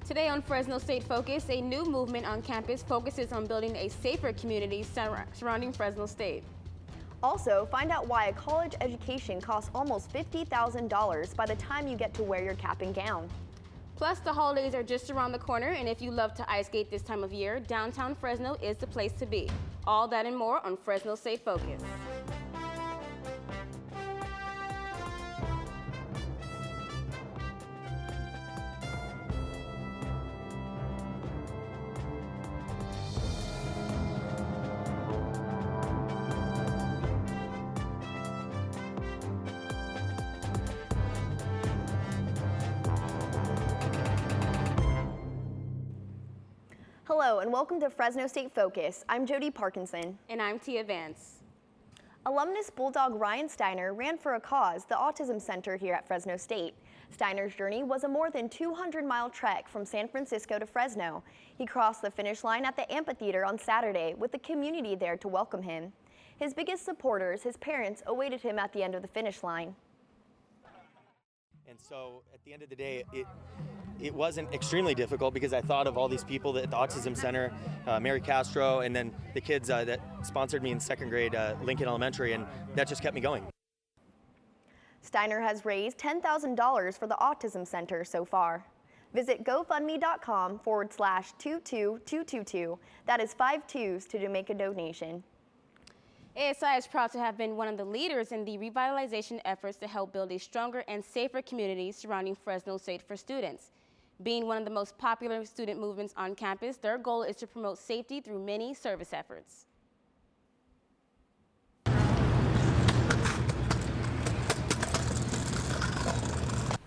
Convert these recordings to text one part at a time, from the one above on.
Today on Fresno State Focus, a new movement on campus focuses on building a safer community surrounding Fresno State. Also, find out why a college education costs almost $50,000 by the time you get to wear your cap and gown. Plus, the holidays are just around the corner, and if you love to ice skate this time of year, downtown Fresno is the place to be. All that and more on Fresno State Focus. Hello and welcome to Fresno State Focus. I'm Jody Parkinson. And I'm Tia Vance. Alumnus Bulldog Ryan Steiner ran for a cause, the Autism Center here at Fresno State. Steiner's journey was a more than 200-mile trek from San Francisco to Fresno. He crossed the finish line at the amphitheater on Saturday with the community there to welcome him. His biggest supporters, his parents, awaited him at the end of the finish line. And so at the end of the day, it wasn't extremely difficult because I thought of all these people at the Autism Center, Mary Castro, and then the kids that sponsored me in second grade, Lincoln Elementary, and that just kept me going. Steiner has raised $10,000 for the Autism Center so far. Visit GoFundMe.com/22222. That is 5 2s to make a donation. ASI is proud to have been one of the leaders in the revitalization efforts to help build a stronger and safer community surrounding Fresno State for students. Being one of the most popular student movements on campus, their goal is to promote safety through many service efforts.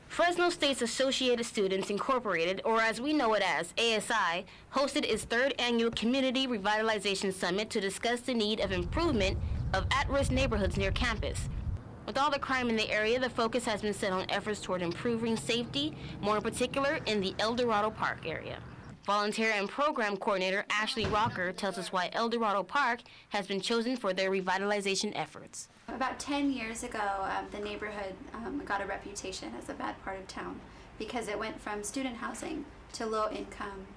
Fresno State's Associated Students Incorporated, or as we know it as ASI, hosted its third annual Community Revitalization Summit to discuss the need of improvement of at-risk neighborhoods near campus. With all the crime in the area, the focus has been set on efforts toward improving safety, more in particular in the El Dorado Park area. Volunteer and program coordinator Ashley Rocker tells us why El Dorado Park has been chosen for their revitalization efforts. About 10 years ago, the neighborhood got a reputation as a bad part of town because it went from student housing to low-income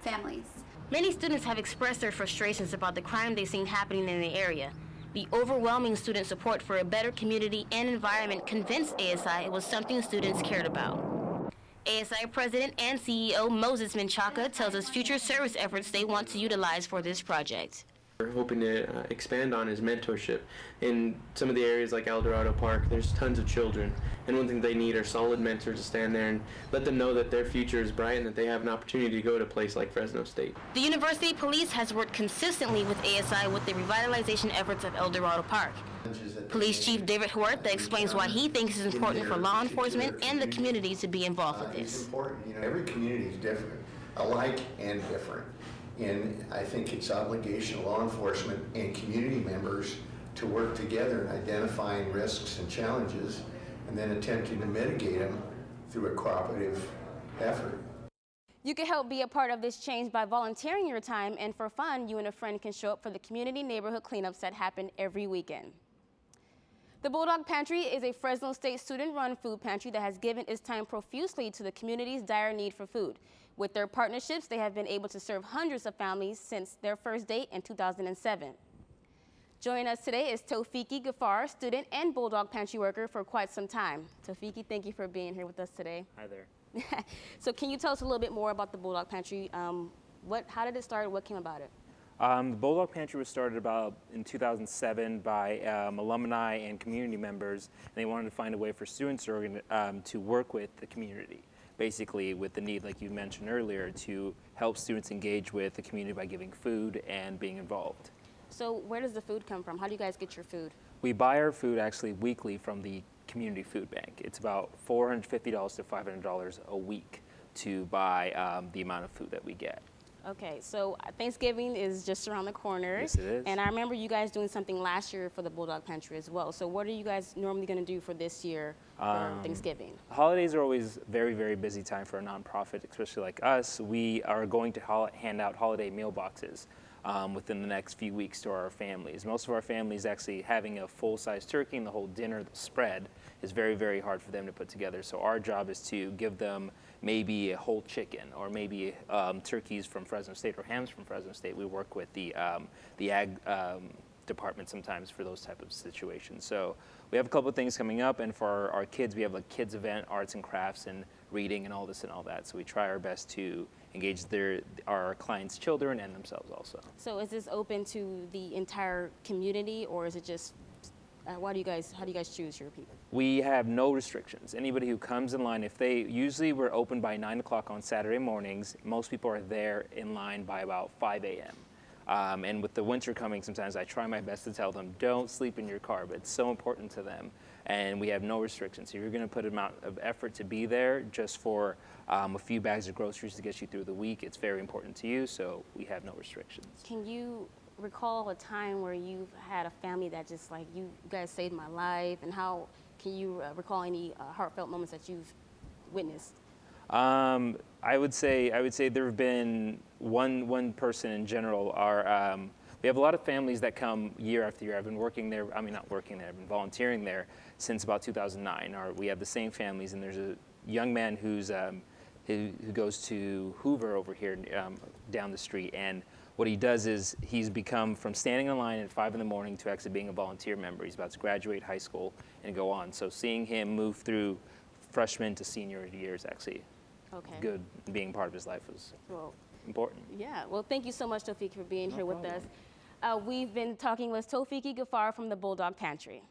families. Many students have expressed their frustrations about the crime they've seen happening in the area. The overwhelming student support for a better community and environment convinced ASI it was something students cared about. ASI President and CEO Moses Menchaca tells us future service efforts they want to utilize for this project. We're hoping to expand on his mentorship. In some of the areas like El Dorado Park, there's tons of children, and one thing they need are solid mentors to stand there and let them know that their future is bright and that they have an opportunity to go to a place like Fresno State. The University Police has worked consistently with ASI with the revitalization efforts of El Dorado Park. Police Chief David Huerta explains why he thinks it's important for law enforcement and the community to be involved with this. It's important. You know, every community is different, alike and different. And I think it's obligation of law enforcement and community members to work together in identifying risks and challenges and then attempting to mitigate them through a cooperative effort. You can help be a part of this change by volunteering your time, and for fun, you and a friend can show up for the community neighborhood cleanups that happen every weekend. The Bulldog Pantry is a Fresno State student-run food pantry that has given its time profusely to the community's dire need for food. With their partnerships, they have been able to serve hundreds of families since their first date in 2007. Joining us today is Tofiki Gafar, student and Bulldog Pantry worker for quite some time. Tofiki, thank you for being here with us today. Hi there. So can you tell us a little bit more about the Bulldog Pantry? How did it start? What came about it? The Bulldog Pantry was started about in 2007 by alumni and community members, and they wanted to find a way for students to work with the community, basically with the need, like you mentioned earlier, to help students engage with the community by giving food and being involved. So where does the food come from? How do you guys get your food? We buy our food actually weekly from the community food bank. It's about $450 to $500 a week to buy the amount of food that we get. Okay, so Thanksgiving is just around the corner. Yes, it is. And I remember you guys doing something last year for the Bulldog Pantry as well. So what are you guys normally going to do for this year for Thanksgiving? Holidays are always very, very busy time for a nonprofit, especially like us. We are going to hand out holiday meal boxes. within the next few weeks to our families. Most of our families actually having a full-size turkey and the whole dinner spread is very, very hard for them to put together. So our job is to give them maybe a whole chicken or maybe turkeys from Fresno State or hams from Fresno State. We work with the ag department sometimes for those type of situations. So we have a couple of things coming up, and for our kids, we have a kids event, arts and crafts and reading and all this and all that. So we try our best to engage our clients' children and themselves also. So is this open to the entire community, or is it just, how do you guys choose your people? We have no restrictions. Anybody who comes in line, usually we're open by 9 o'clock on Saturday mornings. Most people are there in line by about 5 a.m. And with the winter coming, sometimes I try my best to tell them, don't sleep in your car, but it's so important to them. And we have no restrictions. So you're going to put an amount of effort to be there just for a few bags of groceries to get you through the week. It's very important to you, so we have no restrictions. Can you recall a time where you've had a family that just like, you guys saved my life, and how can you recall any heartfelt moments that you've witnessed? I would say there have been one person in general. We have a lot of families that come year after year. I've been working there. I mean, not working there. I've been volunteering there since about 2009. We have the same families, and there's a young man who goes to Hoover over here down the street, and what he does is he's become from standing in line at 5 in the morning to actually being a volunteer member. He's about to graduate high school and go on. So seeing him move through freshman to senior year is actually good. Being part of his life was important. Yeah, well, thank you so much, Tofiki, for being here with us. We've been talking with Tofiki Gafar from the Bulldog Pantry.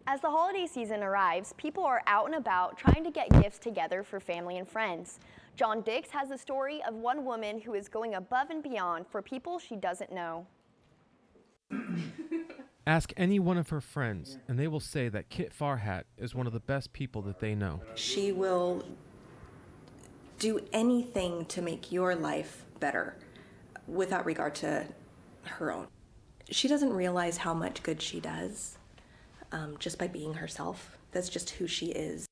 As the holiday season arrives, people are out and about trying to get gifts together for family and friends. John Dix has the story of one woman who is going above and beyond for people she doesn't know. Ask any one of her friends, and they will say that Kit Farhat is one of the best people that they know. She will do anything to make your life better without regard to her own. She doesn't realize how much good she does just by being herself. That's just who she is.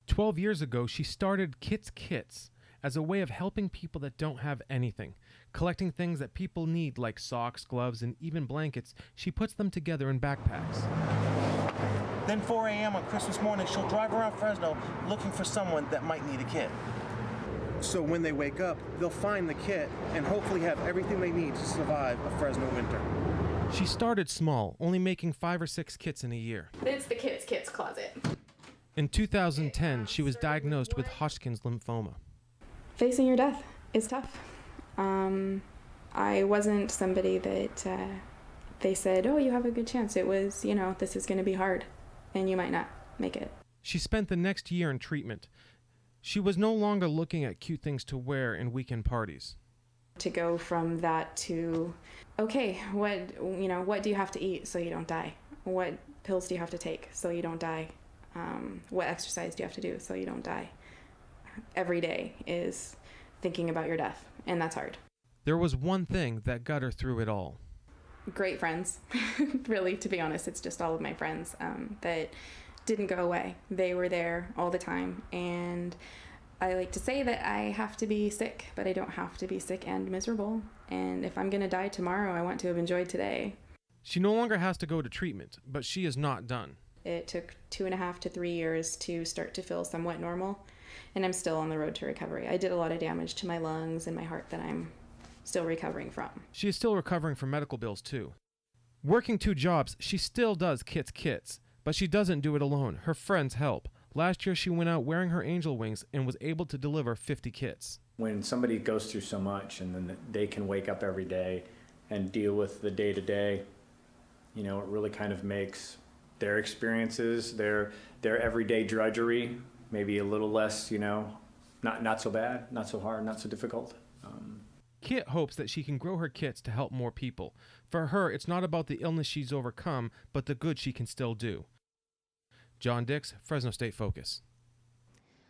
12 years ago, she started Kit's Kits as a way of helping people that don't have anything. Collecting things that people need like socks, gloves, and even blankets, she puts them together in backpacks. Then 4 a.m. on Christmas morning, she'll drive around Fresno looking for someone that might need a kit. So when they wake up, they'll find the kit and hopefully have everything they need to survive a Fresno winter. She started small, only making 5 or 6 kits in a year. It's the kits closet. In 2010, she was diagnosed with Hodgkin's lymphoma. Facing your death is tough. I wasn't somebody that they said, oh, you have a good chance. It was, this is going to be hard and you might not make it. She spent the next year in treatment. She was no longer looking at cute things to wear in weekend parties. To go from that to, okay, what do you have to eat so you don't die? What pills do you have to take so you don't die? What exercise do you have to do so you don't die? Every day is thinking about your death, and that's hard. There was one thing that got her through it all. Great friends. Really, to be honest, it's just all of my friends that didn't go away. They were there all the time, and I like to say that I have to be sick, but I don't have to be sick and miserable. And if I'm going to die tomorrow, I want to have enjoyed today. She no longer has to go to treatment, but she is not done. It took 2.5 to 3 years to start to feel somewhat normal, and I'm still on the road to recovery. I did a lot of damage to my lungs and my heart that I'm still recovering from. She is still recovering from medical bills, too. Working 2 jobs, she still does Kit's Kits, but she doesn't do it alone. Her friends help. Last year, she went out wearing her angel wings and was able to deliver 50 kits. When somebody goes through so much and then they can wake up every day and deal with the day-to-day, it really kind of makes their experiences, their everyday drudgery, maybe a little less, not so bad, not so hard, not so difficult. Kit hopes that she can grow her kits to help more people. For her, it's not about the illness she's overcome, but the good she can still do. John Dix, Fresno State Focus.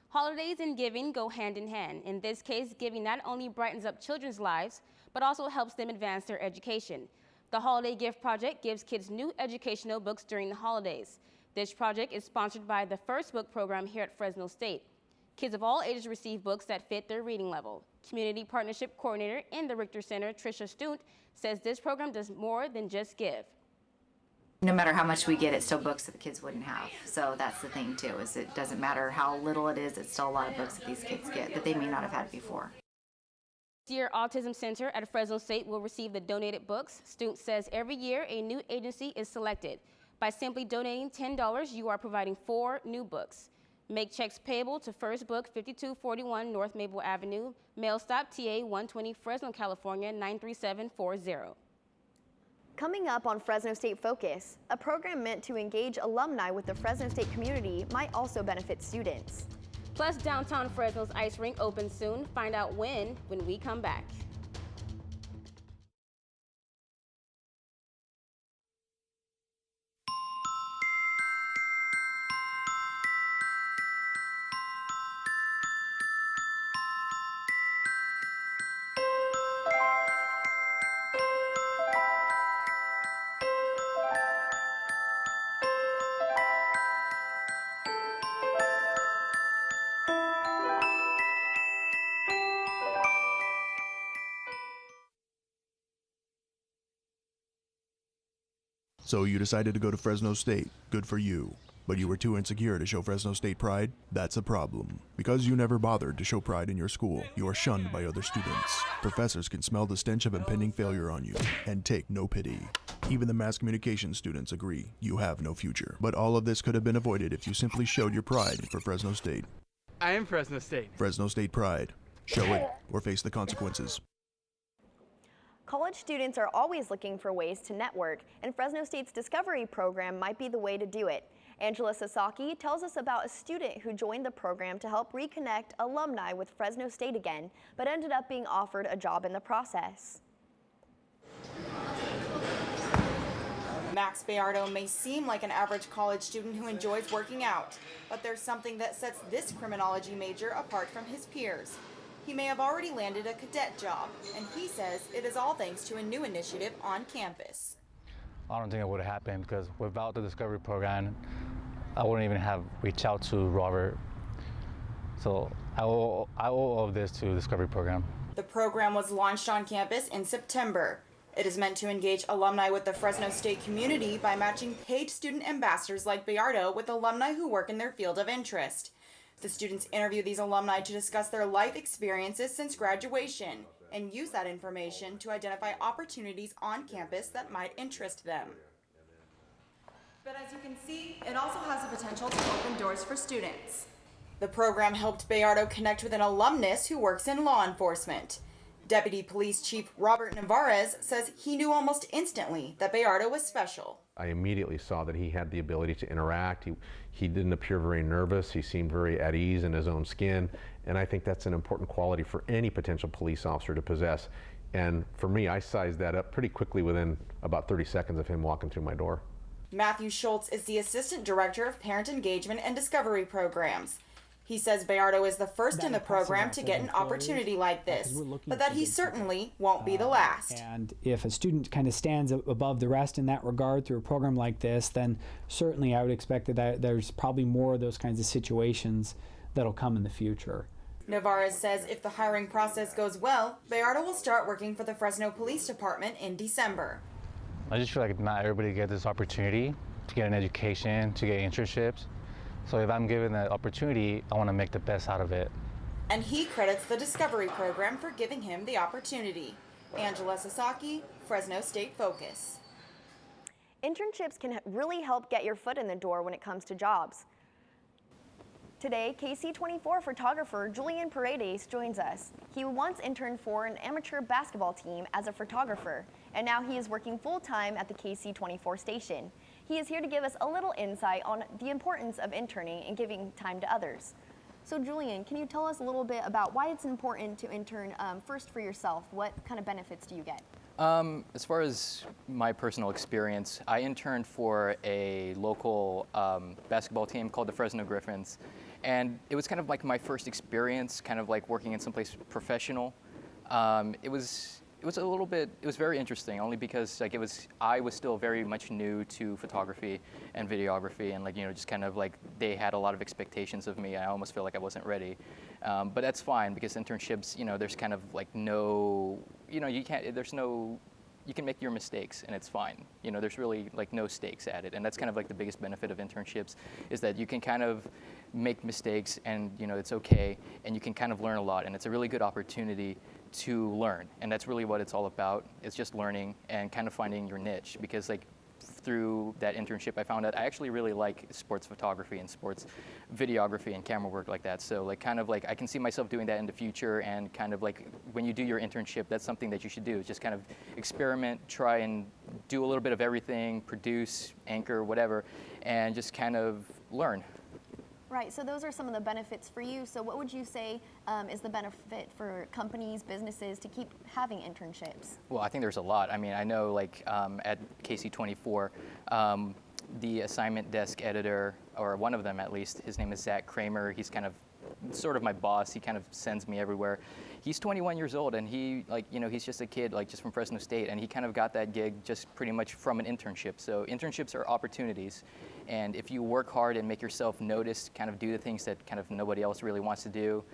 Holidays and giving go hand in hand. In this case, giving not only brightens up children's lives, but also helps them advance their education. The Holiday Gift Project gives kids new educational books during the holidays. This project is sponsored by the First Book program here at Fresno State. Kids of all ages receive books that fit their reading level. Community Partnership Coordinator in the Richter Center, Tricia Stunt, says this program does more than just give. No matter how much we get, it's still books that the kids wouldn't have. So that's the thing too, is it doesn't matter how little it is, it's still a lot of books that these kids get that they may not have had before. This year, Autism Center at Fresno State will receive the donated books. Stunt says every year a new agency is selected. By simply donating $10, you are providing 4 new books. Make checks payable to First Book, 5241 North Maple Avenue, mail stop TA 120 Fresno, California 93740. Coming up on Fresno State Focus, a program meant to engage alumni with the Fresno State community might also benefit students. Plus, downtown Fresno's ice rink opens soon. Find out when we come back. So you decided to go to Fresno State. Good for you. But you were too insecure to show Fresno State pride? That's a problem. Because you never bothered to show pride in your school, you are shunned by other students. Professors can smell the stench of impending failure on you and take no pity. Even the mass communication students agree you have no future. But all of this could have been avoided if you simply showed your pride for Fresno State. I am Fresno State. Fresno State pride. Show it or face the consequences. College students are always looking for ways to network, and Fresno State's Discovery program might be the way to do it. Angela Sasaki tells us about a student who joined the program to help reconnect alumni with Fresno State again, but ended up being offered a job in the process. Max Bayardo may seem like an average college student who enjoys working out, but there's something that sets this criminology major apart from his peers. He may have already landed a cadet job, and he says it is all thanks to a new initiative on campus. I don't think it would have happened because without the Discovery program, I wouldn't even have reached out to Robert. So I owe all of this to the Discovery program. The program was launched on campus in September. It is meant to engage alumni with the Fresno State community by matching paid student ambassadors like Bayardo with alumni who work in their field of interest. The students interview these alumni to discuss their life experiences since graduation and use that information to identify opportunities on campus that might interest them. But as you can see, it also has the potential to open doors for students. The program helped Bayardo connect with an alumnus who works in law enforcement. Deputy Police Chief Robert Navarez says he knew almost instantly that Bayardo was special. I immediately saw that he had the ability to interact. He didn't appear very nervous. He seemed very at ease in his own skin. And I think that's an important quality for any potential police officer to possess. And for me, I sized that up pretty quickly within about 30 seconds of him walking through my door. Matthew Schultz is the Assistant Director of Parent Engagement and Discovery Programs. He says Bayardo is the first in the program to get an opportunity like this, but that he certainly won't be the last. And if a student kind of stands above the rest in that regard through a program like this, then certainly I would expect that there's probably more of those kinds of situations that'll come in the future. Navarez says if the hiring process goes well, Bayardo will start working for the Fresno Police Department in December. I just feel like not everybody gets this opportunity to get an education, to get internships. So if I'm given that opportunity, I want to make the best out of it. And he credits the Discovery program for giving him the opportunity. Angela Sasaki, Fresno State Focus. Internships can really help get your foot in the door when it comes to jobs. Today, KC24 photographer Julian Paredes joins us. He once interned for an amateur basketball team as a photographer, and now he is working full-time at the KC24 station. He is here to give us a little insight on the importance of interning and giving time to others. So Julian, can you tell us a little bit about why it's important to intern first for yourself? What kind of benefits do you get? As far as my personal experience, I interned for a local basketball team called the Fresno Griffins. And it was kind of like my first experience, kind of like working in someplace professional. It was it was very interesting, only because like I was still very much new to photography and videography, and like, you know, just kind of like they had a lot of expectations of me. I almost feel like I wasn't ready. But that's fine, because internships, you know, there's kind of like no, you know, you can make your mistakes and it's fine. You know, there's really like no stakes at it. And that's kind of like the biggest benefit of internships, is that you can kind of make mistakes and, you know, it's okay, and you can kind of learn a lot, and it's a really good opportunity to learn. And that's really what it's all about. It's just learning and kind of finding your niche, because like through that internship I found out I actually really like sports photography and sports videography and camera work like that. So like kind of like I can see myself doing that in the future, and kind of like when you do your internship, that's something that you should do. Just kind of experiment, try and do a little bit of everything, produce, anchor, whatever, and just kind of learn. Right, so those are some of the benefits for you. So what would you say is the benefit for companies, businesses to keep having internships? Well, I think there's a lot. I mean, I know like at KC24, the assignment desk editor, or one of them at least, his name is Zach Kramer. He's kind of sort of my boss. He kind of sends me everywhere. He's 21 years old, and he, like, you know, he's just a kid, like, just from Fresno State, and he kind of got that gig just pretty much from an internship. So internships are opportunities, and if you work hard and make yourself noticed, kind of do the things that kind of nobody else really wants to do,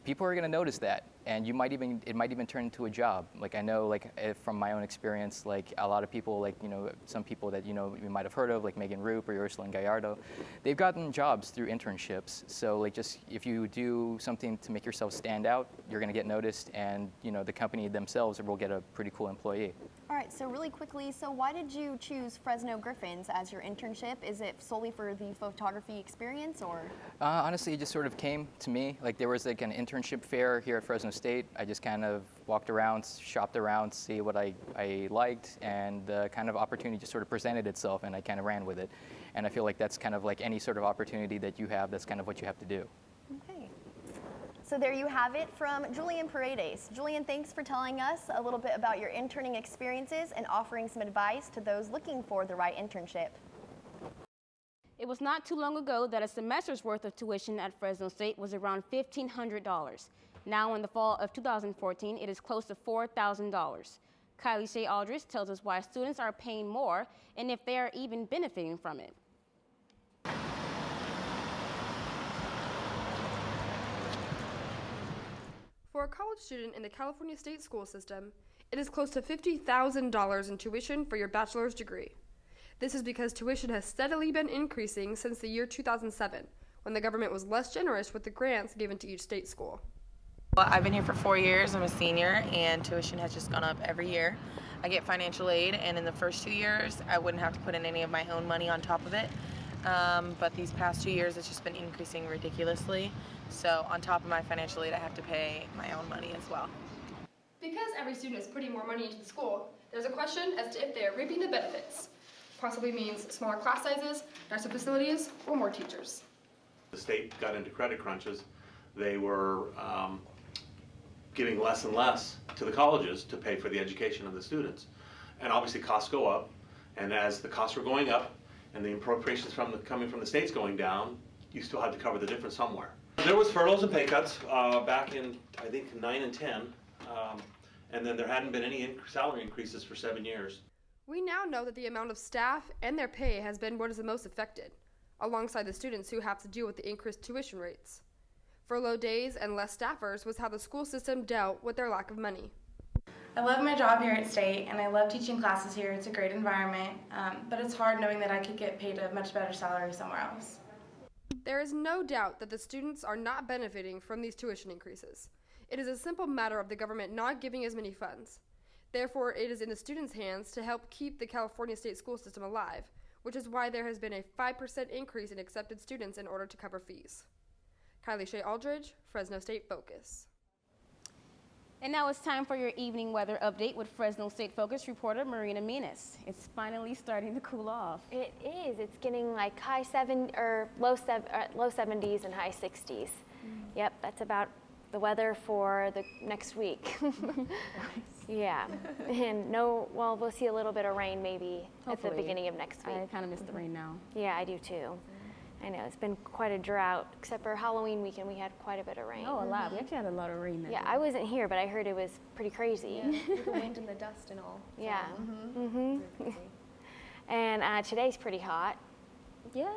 people are going to notice that, and it might even turn into a job. Like, I know, like, from my own experience, like, a lot of people, like, you know, some people that, you know, you might have heard of, like Megan Roop or Ursuline Gallardo, they've gotten jobs through internships. So, like, just if you do something to make yourself stand out, you're going to get noticed, and, you know, the company themselves will get a pretty cool employee. All right, so really quickly, so why did you choose Fresno Griffins as your internship? Is it solely for the photography experience, or? Honestly, it just sort of came to me. Like, there was like an internship fair here at Fresno State. I just kind of walked around, shopped around, see what I liked, and the kind of opportunity just sort of presented itself, and I kind of ran with it. And I feel like that's kind of like any sort of opportunity that you have, that's kind of what you have to do. Okay. So there you have it from Julian Paredes. Julian, thanks for telling us a little bit about your interning experiences and offering some advice to those looking for the right internship. It was not too long ago that a semester's worth of tuition at Fresno State was around $1,500. Now in the fall of 2014, it is close to $4,000. Kylie Shea Aldridge tells us why students are paying more and if they are even benefiting from it. For a college student in the California state school system, it is close to $50,000 in tuition for your bachelor's degree. This is because tuition has steadily been increasing since the year 2007, when the government was less generous with the grants given to each state school. Well, I've been here for 4 years. I'm a senior, and tuition has just gone up every year. I get financial aid, and in the first 2 years, I wouldn't have to put in any of my own money on top of it. But these past 2 years, it's just been increasing ridiculously. So on top of my financial aid, I have to pay my own money as well. Because every student is putting more money into the school, there's a question as to if they are reaping the benefits. Possibly means smaller class sizes, nicer facilities, or more teachers. The state got into credit crunches. They were giving less and less to the colleges to pay for the education of the students. And obviously costs go up, and as the costs were going up and the appropriations coming from the states going down, you still had to cover the difference somewhere. There was furloughs and pay cuts back in, I think, 9 and 10, and then there hadn't been any salary increases for 7 years. We now know that the amount of staff and their pay has been what is the most affected, alongside the students who have to deal with the increased tuition rates. Furlough days and less staffers was how the school system dealt with their lack of money. I love my job here at State, and I love teaching classes here. It's a great environment, but it's hard knowing that I could get paid a much better salary somewhere else. There is no doubt that the students are not benefiting from these tuition increases. It is a simple matter of the government not giving as many funds. Therefore, it is in the students' hands to help keep the California state school system alive, which is why there has been a 5% increase in accepted students in order to cover fees. Kylie Shea Aldridge, Fresno State Focus. And now it's time for your evening weather update with Fresno State Focus reporter Marina Menas. It's finally starting to cool off. It is. It's getting like low 70s and high 60s. Yep, that's about the weather for the next week. Yeah, and we'll see a little bit of rain maybe at the beginning of next week. I kind of miss the rain now. Yeah, I do too. I know, it's been quite a drought, except for Halloween weekend, we had quite a bit of rain. Oh, a lot. We actually had a lot of rain that Yeah, day. I wasn't here, but I heard it was pretty crazy. Yeah, with the wind and the dust and all. So, Yeah. Very crazy. And today's pretty hot. Yeah,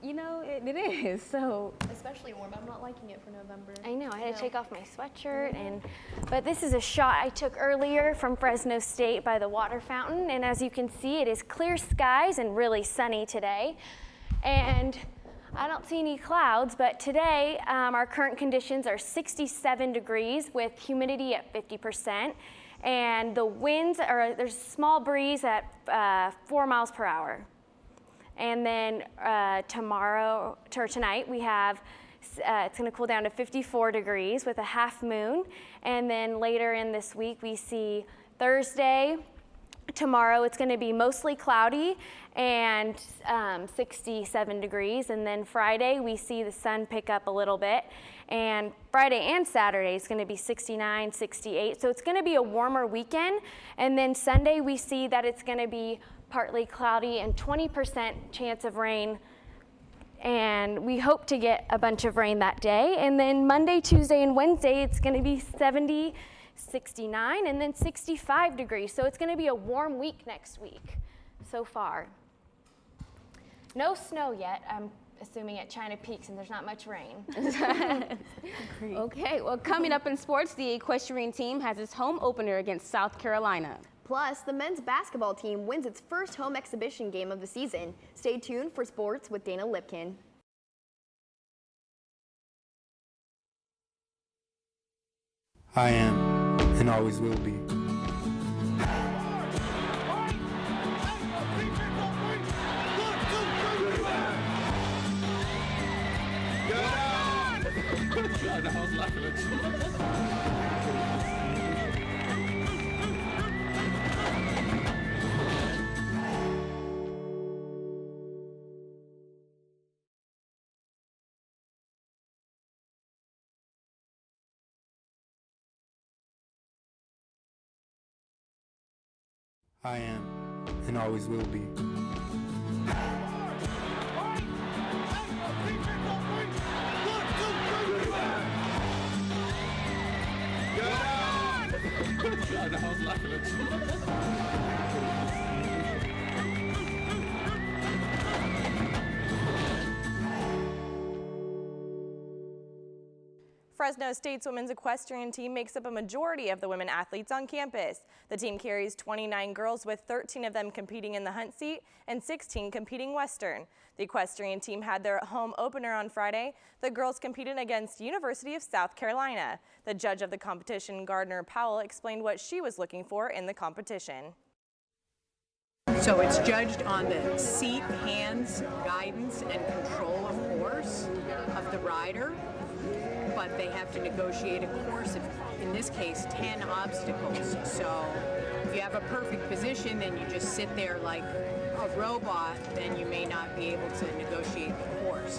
you know, it is. So especially warm. I'm not liking it for November. I know, I had to take off my sweatshirt, but this is a shot I took earlier from Fresno State by the water fountain, and as you can see, it is clear skies and really sunny today. And I don't see any clouds, but today our current conditions are 67 degrees with humidity at 50%, and the winds are, there's a small breeze at 4 miles per hour. And then tonight we have, it's gonna cool down to 54 degrees with a half moon. And then later in this week we see Thursday, tomorrow it's gonna be mostly cloudy and 67 degrees. And then Friday we see the sun pick up a little bit. And Friday and Saturday is gonna be 69, 68. So it's gonna be a warmer weekend. And then Sunday we see that it's gonna be partly cloudy and 20% chance of rain, and we hope to get a bunch of rain that day. And then Monday, Tuesday, and Wednesday it's going to be 70, 69, and then 65 degrees. So it's going to be a warm week next week so far. No snow yet, I'm assuming at China Peaks, and there's not much rain. Okay, well, coming up in sports, the equestrian team has its home opener against South Carolina. Plus, the men's basketball team wins its first home exhibition game of the season. Stay tuned for sports with Dana Lipkin. I am, and always will be. I am, and always will be. Fresno State's women's equestrian team makes up a majority of the women athletes on campus. The team carries 29 girls, with 13 of them competing in the hunt seat and 16 competing Western. The equestrian team had their home opener on Friday. The girls competed against University of South Carolina. The judge of the competition, Gardner Powell, explained what she was looking for in the competition. So it's judged on the seat, hands, guidance, and control, of course, of the rider. But they have to negotiate a course of, in this case, 10 obstacles. So if you have a perfect position and you just sit there like a robot, then you may not be able to negotiate the course.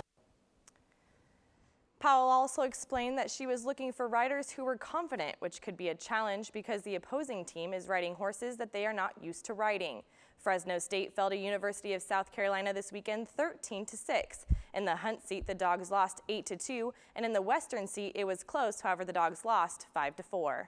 Powell also explained that she was looking for riders who were confident, which could be a challenge because the opposing team is riding horses that they are not used to riding. Fresno State fell to University of South Carolina this weekend 13-6. In the hunt seat, the Dogs lost 8-2, and in the Western seat, it was close. However, the Dogs lost 5-4.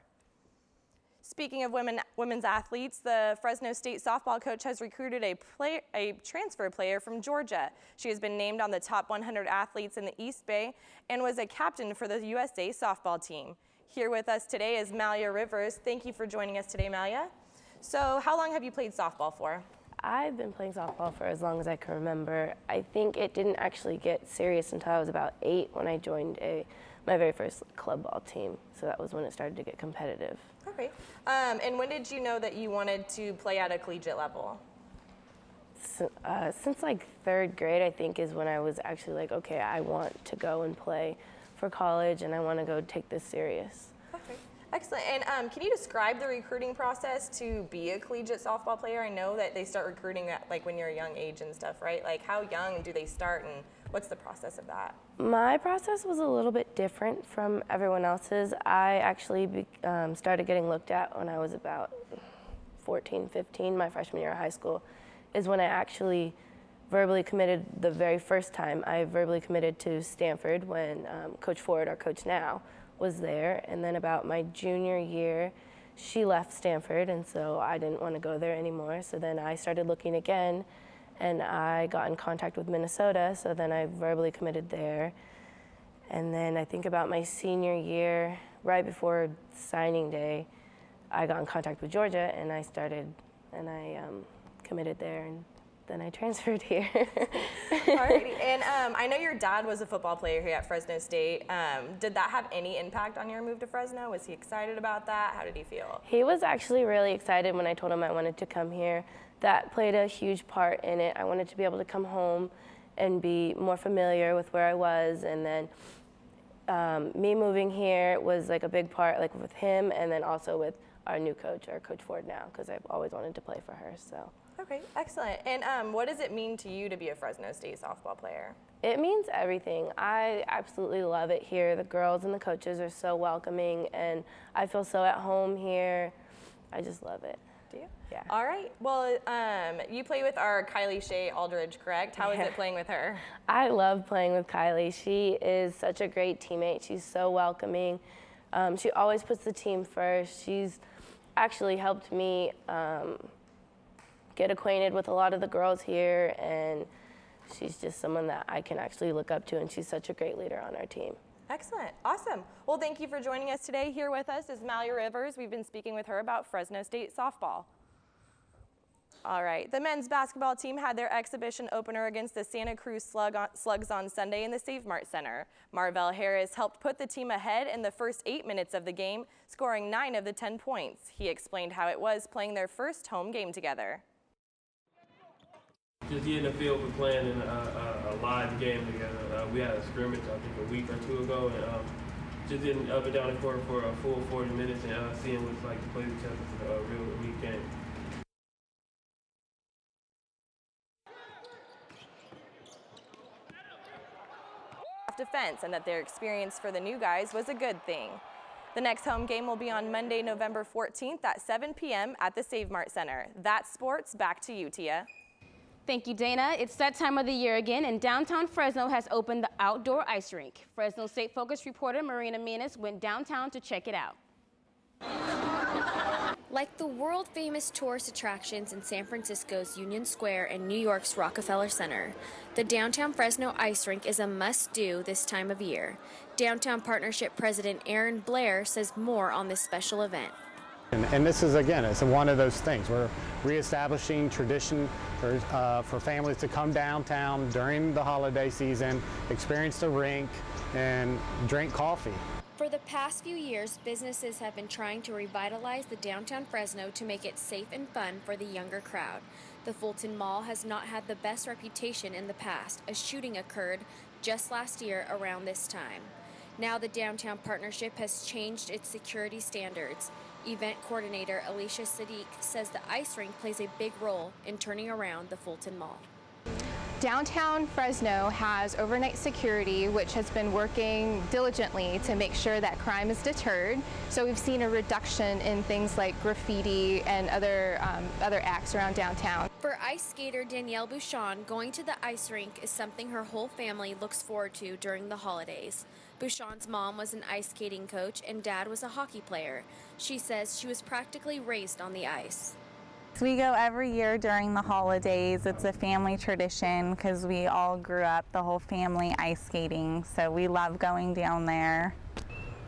Speaking of women's athletes, the Fresno State softball coach has recruited a transfer player from Georgia. She has been named on the top 100 athletes in the East Bay and was a captain for the USA softball team. Here with us today is Malia Rivers. Thank you for joining us today, Malia. So how long have you played softball for? I've been playing softball for as long as I can remember. I think it didn't actually get serious until I was about 8 when I joined my very first club ball team. So that was when it started to get competitive. Okay. And when did you know that you wanted to play at a collegiate level? Since like 3rd grade, I think, is when I was actually like, okay, I want to go and play for college and I want to go take this serious. Okay. Excellent. And can you describe the recruiting process to be a collegiate softball player? I know that they start recruiting at like when you're a young age and stuff, right? Like how young do they start and what's the process of that? My process was a little bit different from everyone else's. I actually started getting looked at when I was about 14, 15, my freshman year of high school, is when I actually verbally committed the very first time. I verbally committed to Stanford when Coach Ford, our coach now, was there. And then about my junior year, she left Stanford, and so I didn't want to go there anymore. So then I started looking again, and I got in contact with Minnesota, so then I verbally committed there. And then I think about my senior year, right before signing day, I got in contact with Georgia, and I committed there, and then I transferred here. Alrighty, and I know your dad was a football player here at Fresno State. Did that have any impact on your move to Fresno? Was he excited about that? How did he feel? He was actually really excited when I told him I wanted to come here. That played a huge part in it. I wanted to be able to come home and be more familiar with where I was, and then me moving here was like a big part, like with him, and then also with our new coach, our Coach Ford now, because I've always wanted to play for her. So. Okay, excellent. And what does it mean to you to be a Fresno State softball player? It means everything. I absolutely love it here. The girls and the coaches are so welcoming, and I feel so at home here. I just love it. Do you? Yeah. All right. Well, you play with our Kylie Shea Aldridge, correct? How is it playing with her? I love playing with Kylie. She is such a great teammate. She's so welcoming. She always puts the team first. She's actually helped me get acquainted with a lot of the girls here, and she's just someone that I can actually look up to, and she's such a great leader on our team. Excellent. Awesome. Well, thank you for joining us today. Here with us is Mallory Rivers. We've been speaking with her about Fresno State softball. All right. The men's basketball team had their exhibition opener against the Santa Cruz Slugs on Sunday in the Save Mart Center. Marvell Harris helped put the team ahead in the first 8 minutes of the game, scoring 9 of the 10 points. He explained how it was playing their first home game together. Just getting the feel for playing in a live game together. We had a scrimmage, I think, a week or two ago, and just getting up and down the court for a full 40 minutes and seeing what it's like to play each other for a real week game. Defense, and that their experience for the new guys was a good thing. The next home game will be on Monday, November 14th at 7 p.m. at the Save Mart Center. That's sports. Back to you, Tia. Thank you, Dana. It's that time of the year again, and downtown Fresno has opened the outdoor ice rink. Fresno State Focus reporter Marina Menas went downtown to check it out. Like the world-famous tourist attractions in San Francisco's Union Square and New York's Rockefeller Center, the downtown Fresno ice rink is a must-do this time of year. Downtown Partnership President Aaron Blair says more on this special event. And this is, again, it's one of those things. We're reestablishing tradition for families to come downtown during the holiday season, experience the rink, and drink coffee. For the past few years, businesses have been trying to revitalize the downtown Fresno to make it safe and fun for the younger crowd. The Fulton Mall has not had the best reputation in the past. A shooting occurred just last year around this time. Now the Downtown Partnership has changed its security standards. Event coordinator Alicia Sadiq says the ice rink plays a big role in turning around the Fulton Mall. Downtown Fresno has overnight security, which has been working diligently to make sure that crime is deterred. So we've seen a reduction in things like graffiti and other acts around downtown. For ice skater Danielle Bouchon, going to the ice rink is something her whole family looks forward to during the holidays. Bouchon's mom was an ice skating coach and dad was a hockey player. She says she was practically raised on the ice. We go every year during the holidays. It's a family tradition because we all grew up, the whole family, ice skating, so we love going down there.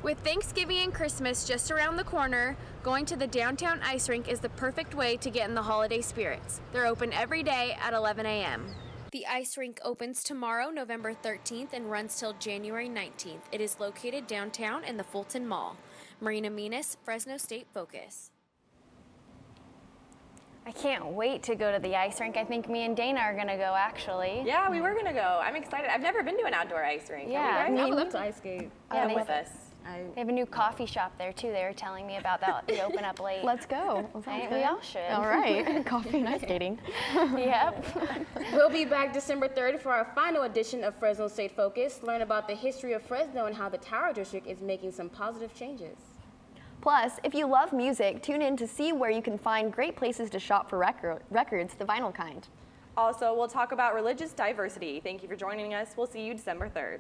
With Thanksgiving and Christmas just around the corner, going to the downtown ice rink is the perfect way to get in the holiday spirits. They're open every day at 11 a.m. The ice rink opens tomorrow, November 13th, and runs till January 19th. It is located downtown in the Fulton Mall. Marina Menas, Fresno State Focus. I can't wait to go to the ice rink. I think me and Dana are gonna go, actually. Yeah, we were gonna go. I'm excited. I've never been to an outdoor ice rink. Yeah, I would love to ice skate. Yeah, Come with us. They have a new coffee shop there too. They were telling me about that. They open up late. Let's go. We all should. All right. Coffee and ice skating. Yep. We'll be back December 3rd for our final edition of Fresno State Focus. Learn about the history of Fresno and how the Tower District is making some positive changes. Plus, if you love music, tune in to see where you can find great places to shop for records, the vinyl kind. Also, we'll talk about religious diversity. Thank you for joining us. We'll see you December 3rd.